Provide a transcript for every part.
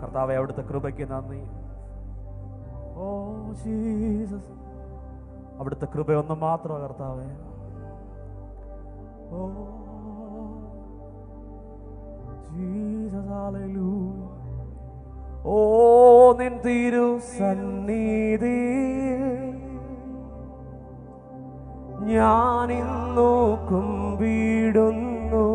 കർത്താവേ, അവിടുത്തെ കൃപയ്ക്ക് നന്ദി. ഓ ജീസസ്, അവിടുത്തെ കൃപയൊന്നും മാത്രം കർത്താവേ. Oh Jesus, hallelujah. ഓ നിൻ തിരു സന്നിധി ഞാനിന്നു കുമ്പിടുന്നു.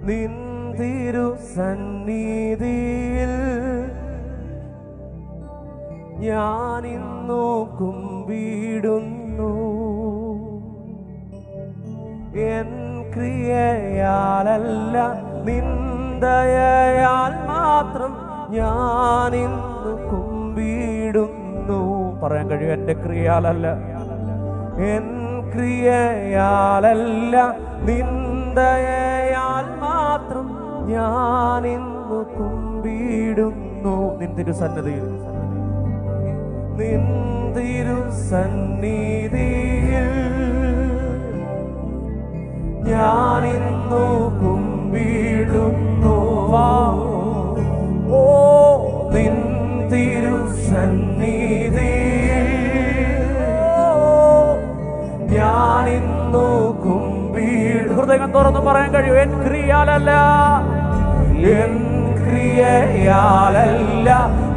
നിൻ തിരു സന്നിധിയിൽ ഞാനിന്നു കുമ്പിടുന്നു. എൻ ക്രിയയാലല്ല നിന്ദയാൽ മാത്രം ഞാനിന്നു കുമ്പിടുന്നു. പറയാൻ കഴിയും, എൻ്റെ ക്രിയയാലല്ല, എൻ ക്രിയയാലല്ല നിന്ദയാൽ മാത്രം ഞാനിന്നു കുമ്പിടുന്നു. നിൻ തിരുസന്നിധിയിൽ, നിൻ തിരുസന്നിധിയിൽ ഞാനിന്നു കുമ്പിടുന്നു. ഓ നിൻ തിരുസന്നിധിയിൽ ഞാനിന്നു കുമ്പിടുന്നു. ഹൃദയം തുറന്നു പറയാൻ കഴിയും, എൻ ക്രിയയാലല്ല, എൻ ക്രിയയാലല്ല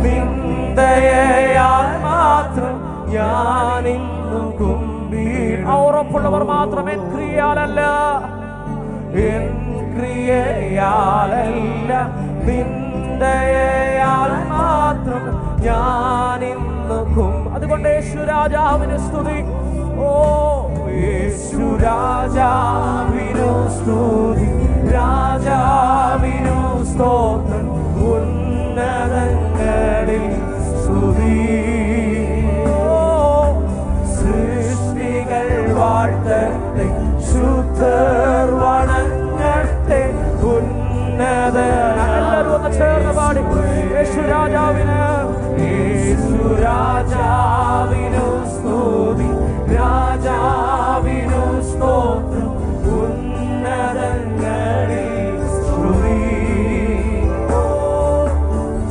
നിന്ദയാൽ മാത്രം ഞാനിന്നു കുമ്പിടുന്നു. ഉറപ്പുള്ളവർ മാത്രം, എൻ ക്രിയയാലല്ല, എൻ ക്രിയയാലല്ല നിന്ദയാൽ മാത്രം ഞാനിന്നു അതുകൊണ്ട് യേശുരാജാവിന് സ്തുതി. ഓ യേശുരാജാവിനു സ്തുതി, രാജാവിനു സ്തോത്രം, ഉന്നതങ്ങളിൽ സ്തുതി. സൃഷ്ടികൾ വാഴ്ത്തട്ടെ, ശുദ്ധർ വണങ്ങട്ടെ, ഉന്നതനെല്ലാവരും ഒന്ന് ചേർന്ന് പാടി. യേശുരാജാവിന്, യേശുരാജാവിനു സ്തുതി, രാജാവിനു സ്തോത്രം, ഉന്നതങ്ങളിൽ സ്തുതി.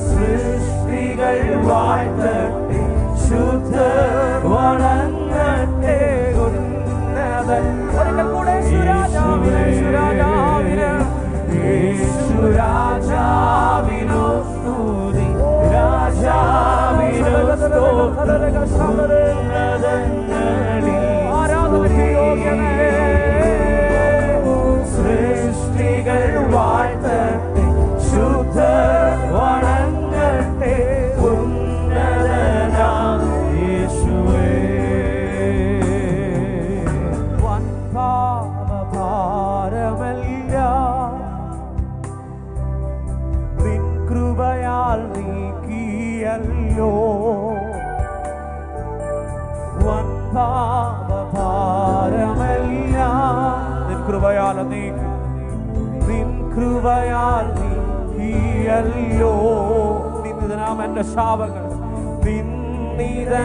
സൃഷ്ടികൾ വാഴ്ത്തട്ടെ, ശുദ്ധർ വണങ്ങട്ടെ, ഉന്നതൻ. ഒരിക്കൽ കൂടെ യേശുരാജാവിന്, യേശുരാജാവിന്, യേശുരാജാവിനു സ്തുതി, രാജാവിനു സ്തോത്രം, ഉന്നതങ്ങളിൽ ആരാധനയ്ക്ക് യോഗ്യനേ. സൃഷ്ടികൾ വാഴ്ത്തട്ടെ, ശുദ്ധർ വണങ്ങട്ടെ, ഉന്നതനാം യേശുവേ. വൻപാപഭാരമല്ല നിൻ കൃപയാൽ നീക്കിയല്ലോ. വൻപാപഭാരമല്ല നിൻ കൃപയാൽ നീക്കി, നിൻ കൃപയാൽ നീക്കിയല്ലോ. നിന്ദിതനാമെന്റെ ശാപങ്ങൾ, നിന്ദിതനാമെന്റെ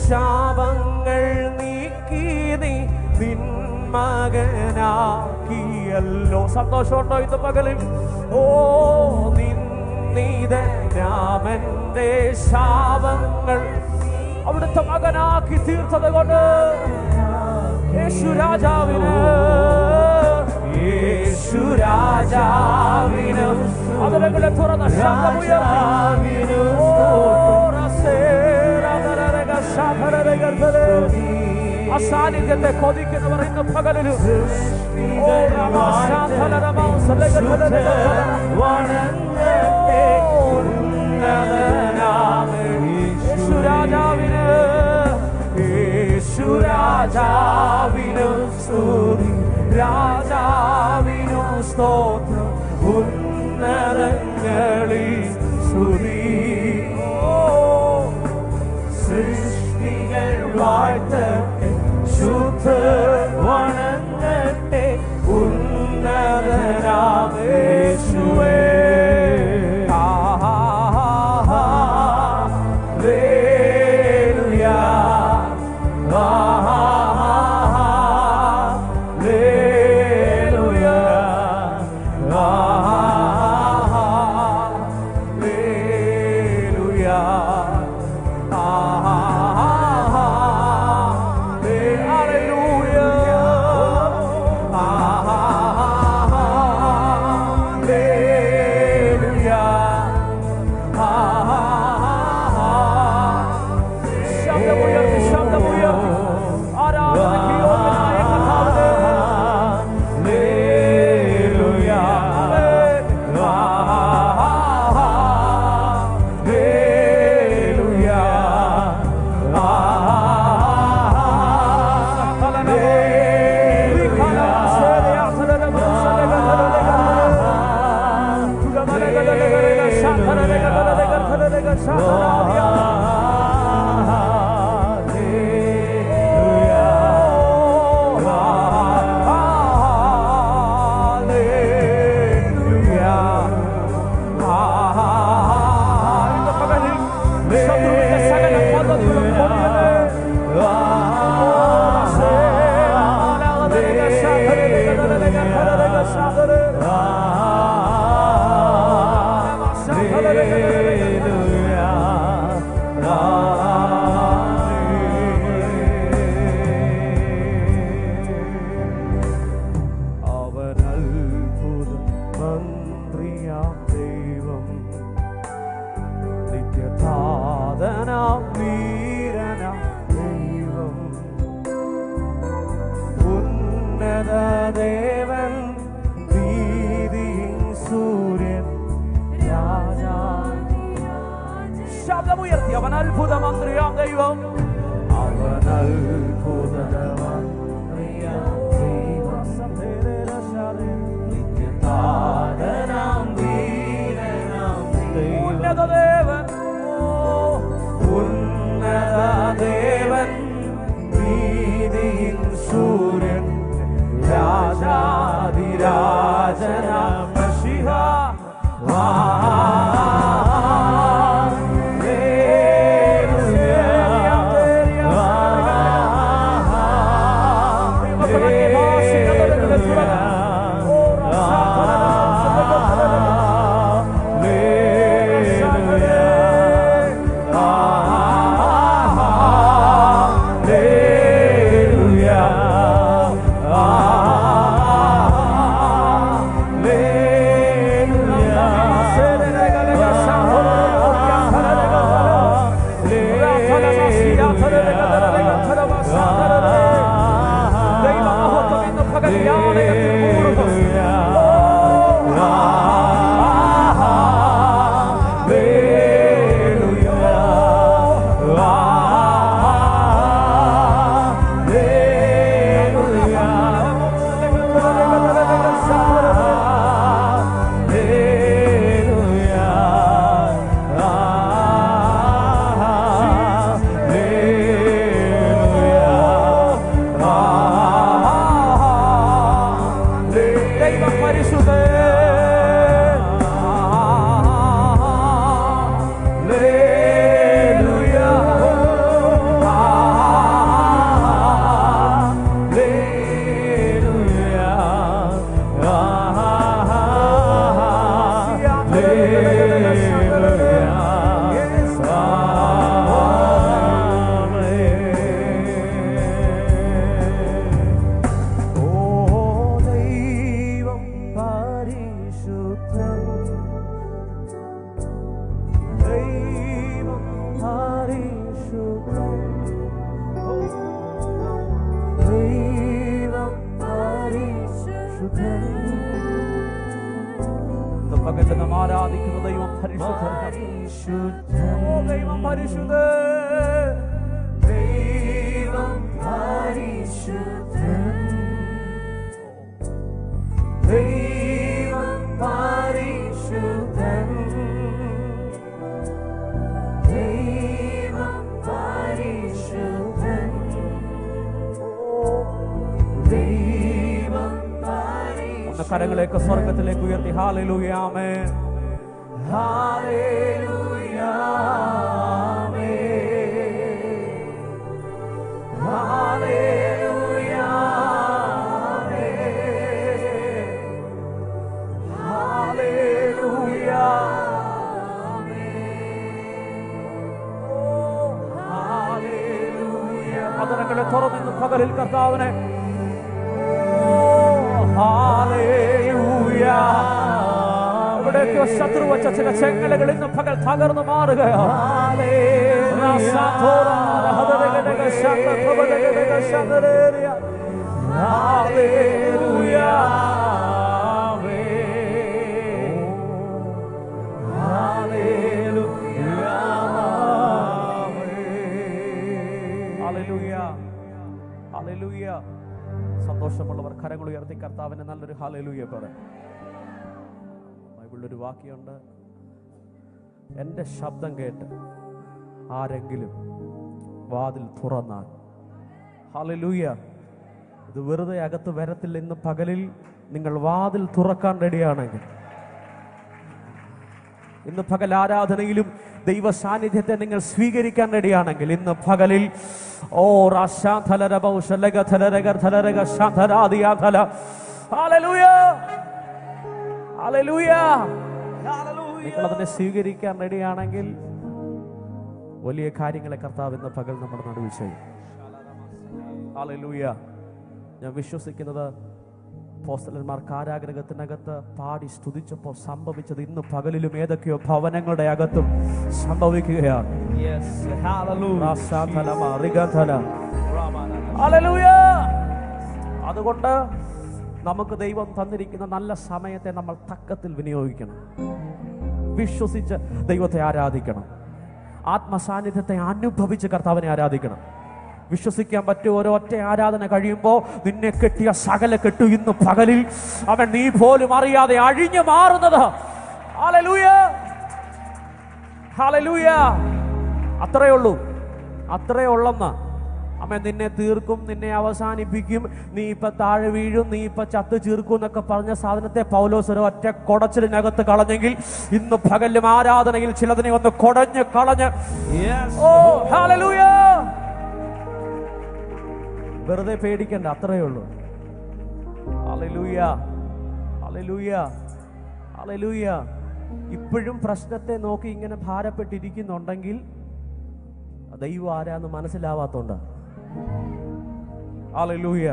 ശാപങ്ങൾ നീക്കി നീ നിൻ മകനാക്കിയല്ലോ. സന്തോഷമുണ്ടോ ഇന്ന് പകലിൽ? ഓ നിന്ദിതനാമെന്റെ ശാപങ്ങൾ അവിടുത്തെ മകനാക്കി തീർത്തത് കൊണ്ട് യേശുരാജാവിന്, യേശുരാജാവിന് അതിലെ തുറന്ന ശബ്ദമുയർത്തി അസാന്നിധ്യത്തെ കൊതിക്കുന്നവർ ഇന്ന് പകലിലും യേശുരാജാവിന്, യേശുരാജാവിനു സ്തുതി, രാജാവിനു സ്തോത്രം, ഉന്നതങ്ങളിൽ സ്തുതി. സൃഷ്ടികൾ വാഴ്ത്തട്ടെ, ശുദ്ധർ വണങ്ങട്ടെ, ഉന്നതനാം യേശുവേ. Hallelujah, hallelujah. ദേവൻ നീതിയിൻ സൂര്യൻ രാജാ. ശബ്ദമുയർത്തി അവൻ അത്ഭുത മന്ത്രിയാം ദൈവം, അവൻ അത്ഭുത മന്ത്രിയാം ദൈവം, നിത്യനാഥനാം വീരനാം ദൈവം, ഉന്നത ദേവൻ, ഉന്നത ദേവൻ നീതിയിൻ സൂര്യൻ രാജാധിരാജനാം മശിഹ. നാം ആരാധിക്കുന്ന ദൈവം പരിശുദ്ധൻ, ദൈവം പരിശുദ്ധൻ, ദൈവം പരിശുദ്ധൻ, ദൈവം പരിശുദ്ധൻ, ദൈവം പരിശുദ്ധൻ, ദൈവം പരിശുദ്ധൻ. കരങ്ങളേക്ക് സ്വർഗത്തിലേക്ക് ഉയർത്തി ഹല്ലേലൂയ ആമേൻ, ഹല്ലേലൂയ ആമേൻ, ഹല്ലേലൂയ ആമേൻ, ഹല്ലേലൂയ ഹല്ലേലൂയ. പതനങ്ങളെ തുറന്നു പകലിൽ കർത്താവിനെ ഇവിടെയൊക്കെ ശത്രു വച്ച ചില ചെങ്ങലകൾ ഇന്ന് പകൽ തകർന്നു മാറുകയാണ്. സന്തോഷമുള്ളവർ കരങ്ങൾ ഉയർത്തി കർത്താവിന് നല്ലൊരു ഹല്ലേലൂയ പറയും. ബൈബിളിലൊരു വാക്യമുണ്ട്, എൻ്റെ ശബ്ദം കേട്ട് ആരെങ്കിലും വാതിൽ തുറന്നാൽ, ഹല്ലേലൂയ, ഇത് വെറുതെ അകത്ത് വരത്തില്ല. ഇന്ന് പകലിൽ നിങ്ങൾ വാതിൽ തുറക്കാൻ റെഡിയാണെങ്കിൽ, ഇന്ന് പകൽ ആരാധനയിലും ദൈവ സാന്നിധ്യത്തെ നിങ്ങൾ സ്വീകരിക്കാൻ റെഡിയാണെങ്കിൽ, ഇന്ന് പകലിൽ നിങ്ങൾ അതിനെ സ്വീകരിക്കാൻ റെഡിയാണെങ്കിൽ വലിയ കാര്യങ്ങളെ കർത്താവ് ഇന്ന് പകൽ നമ്മുടെ നടുവിൽ ചെയ്യും. ഹല്ലേലൂയ. ഞാൻ വിശ്വസിക്കുന്നത് അപ്പോസ്തലന്മാർ കാരാഗൃഹത്തിനകത്ത് പാടി സ്തുതിച്ചപ്പോൾ സംഭവിച്ചത് ഇന്ന് പകലിലും ഏതൊക്കെയോ ഭവനങ്ങളുടെ അകത്തും സംഭവിക്കുകയാണ്. അതുകൊണ്ട് നമുക്ക് ദൈവം തന്നിരിക്കുന്ന നല്ല സമയത്തെ നമ്മൾ തക്കത്തിൽ വിനിയോഗിക്കണം. വിശ്വസിച്ച് ദൈവത്തെ ആരാധിക്കണം. ആത്മസാന്നിധ്യത്തെ അനുഭവിച്ച് കർത്താവിനെ ആരാധിക്കണം. വിശ്വസിക്കാൻ പറ്റും, ഒരൊറ്റ ആരാധന കഴിയുമ്പോൾ നിന്നെ കെട്ടിയ സകല കെട്ടു ഇന്ന് പകലിൽ അവൻ നീ പോലും അറിയാതെ അഴിഞ്ഞു മാറുന്നത്. Hallelujah, hallelujah. അത്രേ ഉള്ളൂ, അത്രേ ഉള്ളെന്ന്. അമ്മ നിന്നെ തീർക്കും, നിന്നെ അവസാനിപ്പിക്കും, നീ ഇപ്പൊ താഴെ വീഴും, നീ ഇപ്പൊ ചത്ത് ചീർക്കും എന്നൊക്കെ പറഞ്ഞ സാധനത്തെ പൗലോസ് ഒരു ഒറ്റ കൊടച്ചിലിനകത്ത് കളഞ്ഞെങ്കിൽ ഇന്ന് പകലും ആരാധനയിൽ ചിലതിനെ ഒന്ന് കൊടഞ്ഞ് കളഞ്ഞ് ഓ ഹല്ലേലൂയ. വെറുതെ പേടിക്കണ്ട, അത്രേ ഉള്ളൂ. Hallelujah, hallelujah, hallelujah. ഇപ്പോഴും പ്രശ്നത്തെ നോക്കി ഇങ്ങനെ ഭാരപ്പെട്ടിരിക്കുന്നുണ്ടെങ്കിൽ ദൈവം ആരാന്ന് മനസ്സിലാവാത്തോണ്ട്. ഹല്ലേലൂയ.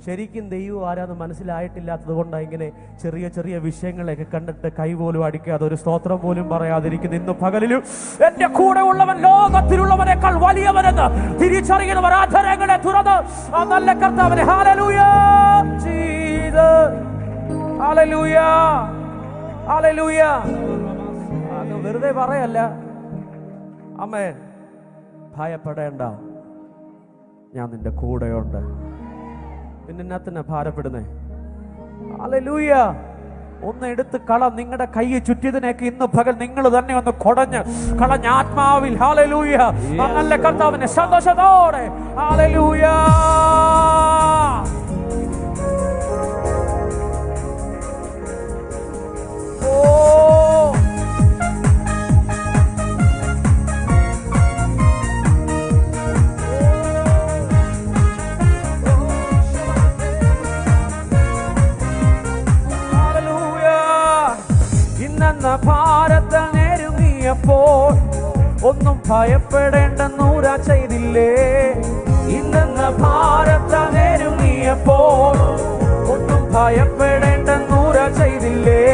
ശരിക്കും ദൈവം ആരാന്ന് മനസ്സിലായിട്ടില്ലാത്തത് കൊണ്ടാണ് ഇങ്ങനെ ചെറിയ ചെറിയ വിഷയങ്ങളെയൊക്കെ കണ്ടിട്ട് കൈ പോലും അടിക്കാതെ ഒരു സ്തോത്രം പോലും പറയാതിരിക്കുന്നു. ഇന്ന് പകലിലും എന്റെ കൂടെ ഉള്ളവൻ ലോകത്തിലുള്ളവനേക്കാൾ വലിയവനെന്ന് തിരിച്ചറിയുന്നവർ അധരങ്ങളെ തുറന്ന് ആ നല്ല കർത്താവിനെ ഹല്ലേലൂയ ജീസസ്, ഹല്ലേലൂയ, ഹല്ലേലൂയ. വെറുതെ പറയല്ല. ആമേൻ. ഭയപ്പെടേണ്ട, ഞാൻ നിന്റെ കൂടെയുണ്ട്. പിന്നെ എന്നാത്തിനാ ഭാരപ്പെടുന്നേ? ഹല്ലേലൂയ. ഒന്ന് എടുത്ത് കള. നിങ്ങളുടെ കൈ ചുറ്റിയതിനേക്ക് ഇന്ന് പകൽ നിങ്ങൾ തന്നെ ഒന്ന് കളഞ്ഞ ആത്മാവിൽ ഹല്ലേലൂയ നല്ല കർത്താവിനെ സന്തോഷത്തോടെ ഹല്ലേലൂയ. ഭാരത നേരുങ്ങിയപ്പോൾ ഒന്നും ഭയപ്പെടേണ്ടെന്നൂര ചെയ്തില്ലേ? ഇന്നെന്ന ഭാരത നേരുങ്ങിയപ്പോൾ ഒന്നും ഭയപ്പെടേണ്ടെന്നൂര ചെയ്തില്ലേ?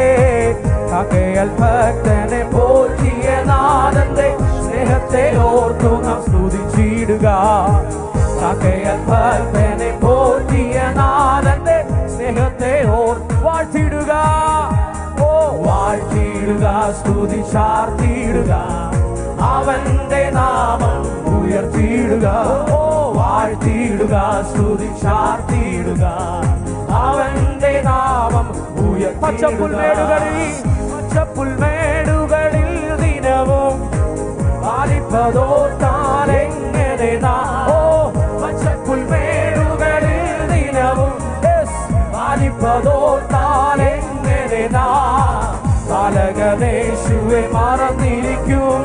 കകയൽ ഭക്തനെ പോറ്റിയ നാഥന്റെ സ്നേഹത്തെ ഓർത്തു നാം സ്തുതിച്ചിടുക. കകയൽ ഭക്തനെ പോറ്റിയ നാഥന്റെ സ്നേഹത്തെ ഓർത്ത് വാഴ്ത്തിടുക. വാഴ്ത്തിടുക, സ്തുതി ചാർത്തിടുക, അവന്റെ നാമം ഉയർത്തിയിടുക. ഓ വാഴ്ത്തിയിടുക, സ്തുതി ചാർത്തിയിടുക, അവന്റെ നാമം ഉയർത്തിയിടുക. പച്ചപ്പുൽമേടുകളിൽ ദിനവും പാലിപ്പതോർത്താലെങ്ങനെ ഓ പച്ചപ്പുൽമേടുകളിൽ ദിനവും പാലിപ്പതോർത്താലെങ്ങനെ പാലകനേശുവെ മറന്നിരിക്കും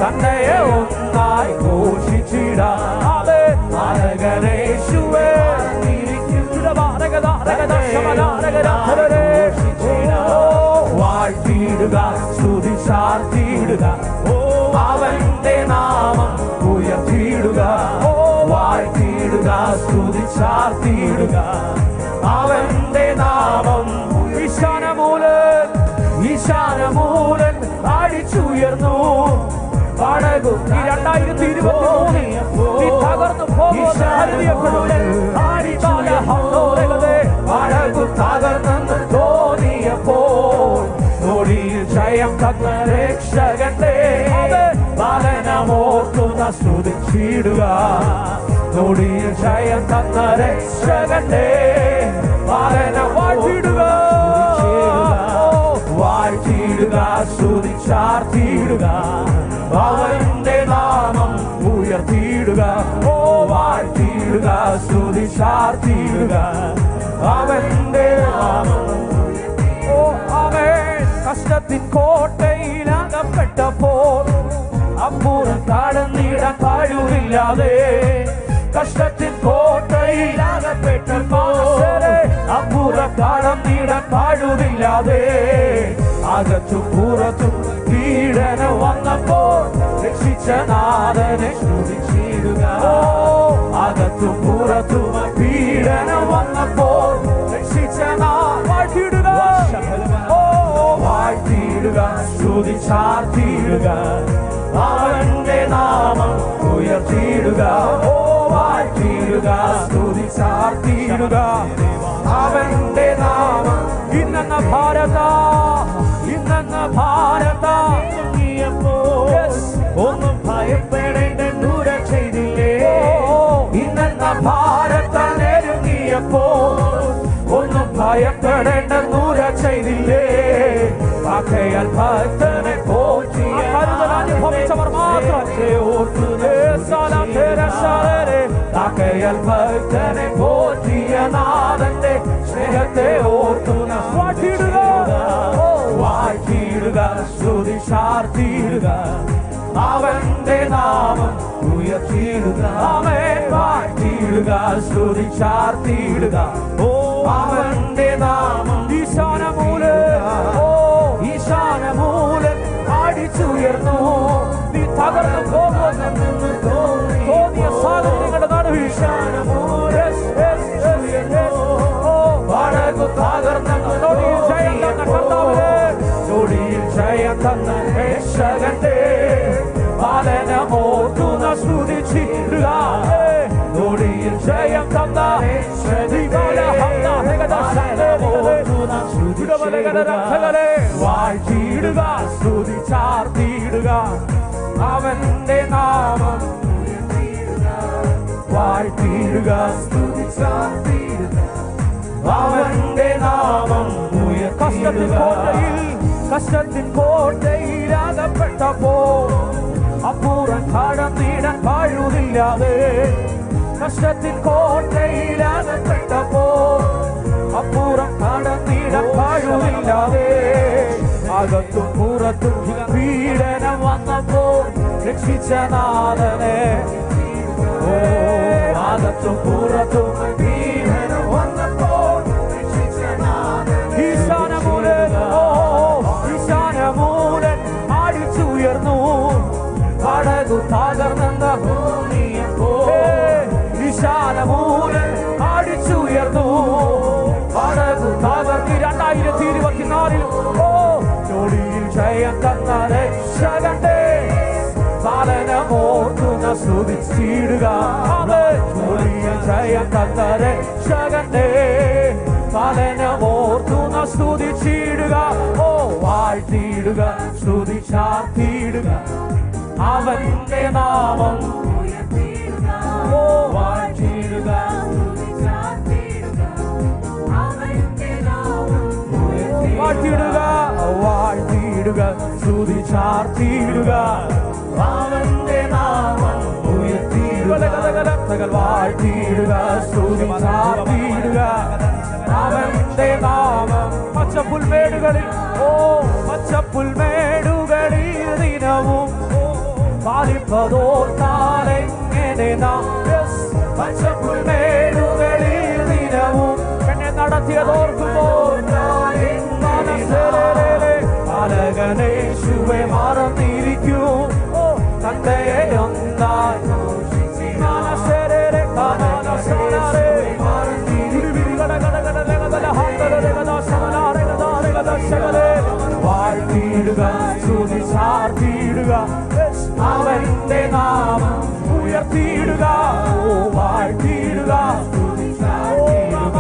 തന്നെയെ ഒന്നായി ഘോഷിച്ചിടാം. പാലകനേശുവെ വാഴ്ത്തിയിടുക, സ്തുതി ചാർത്തിയിടുക, അവന്റെ നാമം ഉയർത്തിയിടുക. വാഴ്ത്തിയിടുക, സ്തുതി ചാർത്തിയിടുക, അവന്റെ നാമം. ഈശാനമൂലൻ അടിച്ചുയർന്നു പടകും. ഈ 2023 നീ തകർന്നു പടകു തകർന്നെന്ന് തോന്നിയപ്പോൾ നോടിയിൽ ജയം തന്ന രക്ഷകന്റെ ബാലനമോർത്തുന്ന സ്തുതിച്ചിടുക. നോടിയിൽ ജയം തന്ന രക്ഷകന്റെ ബാലനം വാഴ്ത്തിടുക. വാഴ്ത്തിയിടുക, സ്തുതി ചാർത്തിയിടുക, അവന്റെ നാമം ഉയർത്തിയിടുക. ഓ വാഴ്ത്തിയിടുക, സ്തുതി ചാർത്തിയിടുക, അവന്റെ നാമം. ഓ അവൻ കഷ്ടത്തിൻ കോട്ടയിലകപ്പെട്ടപ്പോൾ അപ്പുറം കടന്നിടാൻ കഴിവില്ലാതെ. കഷ്ടത്തിൻ കോട്ടയിലകപ്പെട്ടപ്പോൾ അപ്പുറം കടന്നിടാൻ കഴിവില്ലാതെ. അകത്തും പുറത്തും പീഡന വന്നപ്പോൾ രക്ഷിച്ച നാഥനെ സ്തുതിച്ചിടുക. അകത്തും പുറത്തും പീഡന വന്നപ്പോൾ രക്ഷിച്ച വാഴ്ത്തിയിടുക. ഓ വാഴ്ത്തിയിടുക, സ്തുതി ചാർത്തിയിടുക, അവന്റെ നാമം ഉയർത്തിയിടുക. ഓ വാഴ്ത്തിയിടുക, സ്തുതി ചാർത്തിയിടുക അവന്റെ നാമം. ഇന്നെന്ന ഭാരത ഒന്നും ഭയപ്പെടേണ്ട ദൂര ചെയ്തില്ലേ. ഇന്നെന്ന ഭാരത നെരുങ്ങിയപ്പോ ഒന്നും ഭയപ്പെടേണ്ട ദൂര ചെയ്തില്ലേ. ആകയാൽ ഭക്തനെ പോറ്റിയ അനുഭവിച്ചവർ മാത്രം ആകയാൽ ഭക്തനെ പോറ്റിയ നാഥന്റെ സ്നേഹത്തെ ഓർത്തു വാഴ്ത്തിയിടുക സ്തുതി ചാർത്തിയിടുക അവന്റെ നാമം ഉയർത്തിയിടുക. വാഴ്ത്തിയിടുക സ്തുതി ചാർത്തിയിടുക അവന്റെ നാമം. ഈശാനമൂലൻ അടിച്ചുയർന്നു. നീ തകർന്നു പോകുമെന്ന് തോന്നിയ സാഹചര്യങ്ങളുടെ നടുവിൽ ജയം തന്ന രക്ഷകന്റെ പാലനമോർത്തുന്ന സ്തുതിച്ചിടുക. ജയം തന്ന വാഴ്ത്തിയിടുക സ്തുതി ചാർത്തിയിടുക അവന്റെ നാമം. വാഴ്ത്തിയിടുക സ്തുതി ചാർത്തിയിടുക അവന്റെ നാമം. കഷ്ടത്തിൻ കോട്ടയിൽ അകപ്പെട്ടപ്പോ അപ്പുറം കടന്നിടാൻ കഴിവില്ലാതെ. കഷ്ടത്തിൻ കോട്ടയിൽ അകപ്പെട്ടപ്പോ അപ്പുറം കടന്നിടാൻ കഴിവില്ലാതെ. അകത്തും പുറത്തും പീഡനം വന്നപ്പോ രക്ഷിച്ച നാഥനെ. അകത്തും പുറത്തും പീഡനം വന്നപ്പോ രക്ഷിച്ച നാഥനെ. ഈശാനമൂലൻ അടിച്ചുയർന്നു. പടകു തകർന്നെന്ന ഭൂമിയപ്പോ ഈശാനമൂലൻ അടിച്ചുയർന്നു. പടകു തകർന്ന് 2024 ജോലിയിൽ ജയം തന്ന രക്ഷകന്റെ പാലനമോർത്തുന്ന സ്തുതിച്ചിടുക. ജോലിയിൽ ജയം തന്ന രക്ഷകന്റെ പാലനമോർത്തുന്ന സ്തുതിച്ചിടുക. വാഴ്ത്തിയിടുക സ്തുതി ചാർത്തിയിടുക അവന്റെ നാമം. വാഴ്ത്തിയിടുക വാഴ്ത്തിയിടുക സ്തുതി ചാർത്തിയിടുക അവന്റെ നാമം. വാഴ്ത്തിയിടുക സ്തുതി ചാർത്തിയിടുക അവന്റെ നാമം. പച്ചപ്പുൽമേടുകളിൽ പച്ചപ്പുൽമേടുകളിൽ ദിനവും പാലിപ്പതോർത്താലെങ്ങനെ നാം. പച്ചപ്പുൽമേടുകളിൽ ദിനവും എന്നെ നടത്തിയതോർക്കുമ്പോൾ പാലകനേശുവെ മറന്നിരിക്കൂ. തന്തയെ ഒന്നായി വാഴ്ത്തിയിടുക സ്തുതി ചാർത്തിയിടുക അവന്റെ നാമം. ഉയർത്തിയിടുക വാഴ്ത്തിയിടുക സ്തുതി ചാർത്തിയിടുക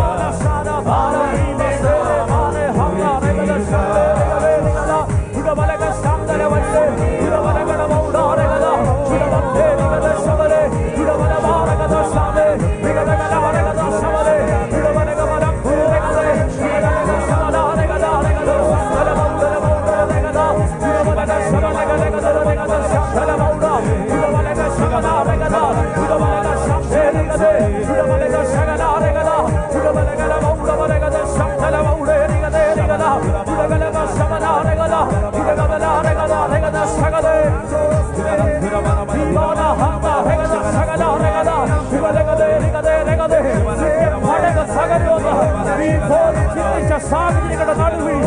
അവന്റെ സാഹചര്യങ്ങളുടെ നടുവിൽ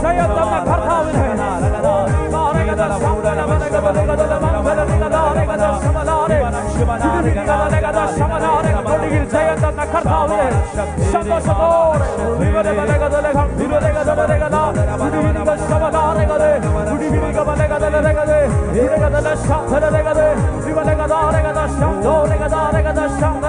ജയം തന്ന കർത്താവിനെ ജയം തന്ന കർത്താവിനെ സന്തോഷത്തോടെ ശബ്ദ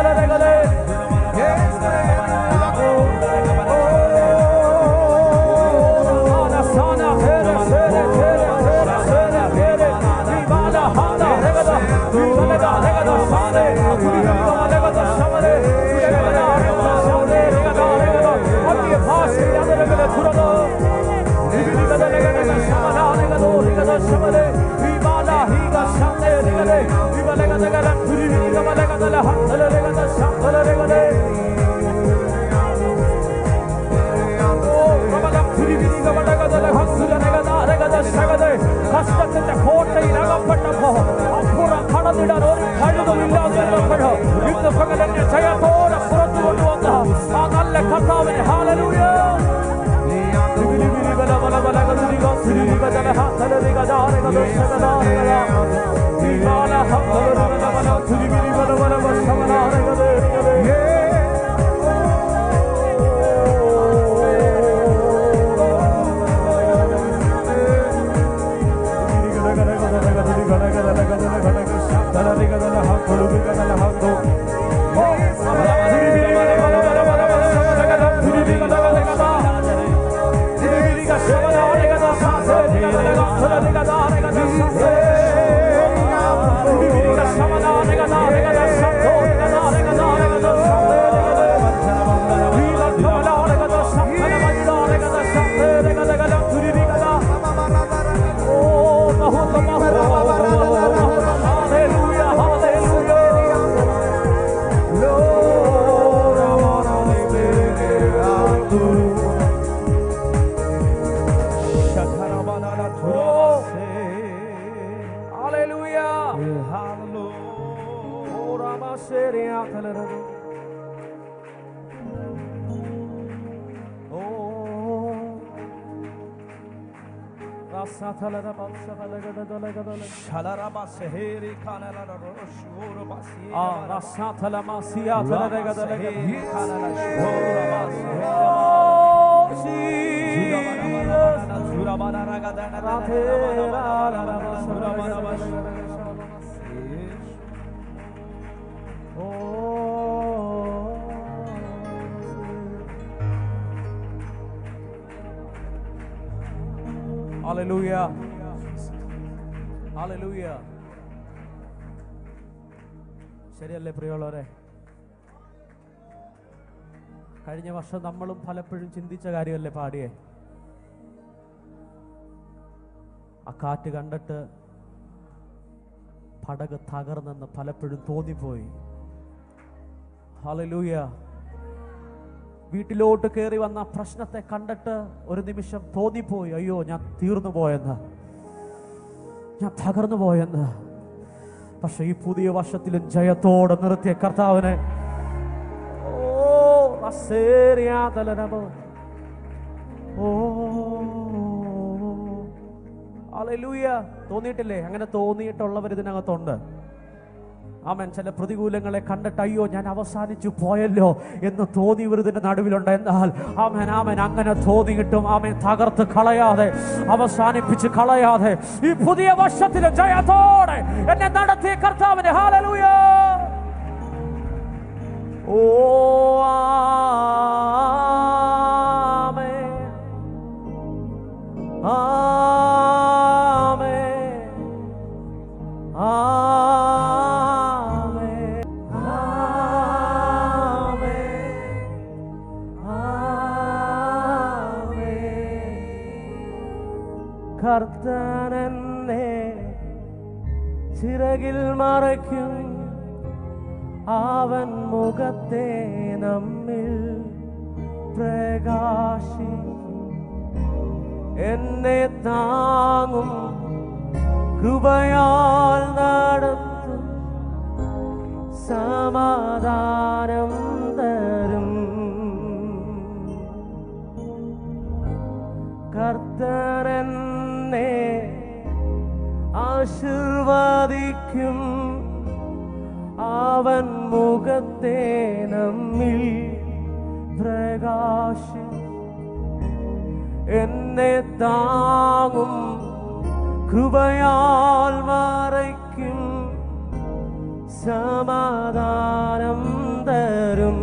Hallelujah. Hallelujah. ശരിയല്ലേ പ്രിയമുള്ളവരെ? കഴിഞ്ഞ വർഷം നമ്മളും പലപ്പോഴും ചിന്തിച്ച കാര്യമല്ലേ പാടിയേ? ആ കാറ്റ് കണ്ടിട്ട് പടക് തകർന്നെന്ന് പലപ്പോഴും തോന്നിപ്പോയി. ഹല്ലേലൂയ. വീട്ടിലോട്ട് കയറി വന്ന പ്രശ്നത്തെ കണ്ടിട്ട് ഒരു നിമിഷം തോന്നിപ്പോയി, അയ്യോ ഞാൻ തീർന്നു പോയെന്ന്, ഞാൻ തകർന്നു പോയെന്ന്. പക്ഷെ ഈ പുതിയ വർഷത്തിലും ജയത്തോടെ നിർത്തിയ കർത്താവിനെ ഹല്ലേലൂയ. തോന്നിയിട്ടില്ലേ? അങ്ങനെ തോന്നിയിട്ടുള്ളവർ ഇതിനകത്തുണ്ട്. ആമേൻ. ചില പ്രതികൂലങ്ങളെ കണ്ടിട്ട് അയ്യോ ഞാൻ അവസാനിച്ചു പോയല്ലോ എന്ന് തോന്നിയവർ ഇതിന്റെ നടുവിലുണ്ട്. എന്നാൽ ആമേൻ ആമേൻ അങ്ങനെ തോന്നിയിട്ടും ആമേൻ തകർത്ത് കളയാതെ, അവസാനിപ്പിച്ച് കളയാതെ ഈ പുതിയ വർഷത്തിലെ ജയത്തോടെ എന്നെ നടത്തിയ കർത്താവിനെ ഹല്ലേലൂയ. ഓ ആമേൻ ആമേൻ ആമേൻ കർത്താനെന്നെ ചിറകിൽ മറയ്ക്കും, അവൻ മുഖത്തെ നമ്മിൽ പ്രകാശിക്കും. എന്നെ താങ്ങും, കൃപയാൽ നടത്തും, സമാധാനം തരും. കർത്താനെന്നെ ആശീർവദിക്കും, അവൻ മുഖത്തെ നമ്മിൽ പ്രകാശിക്കും. എന്നെ താങ്ങും, കൃപയാൽ മറയ്ക്കും, സമാധാനം തരും.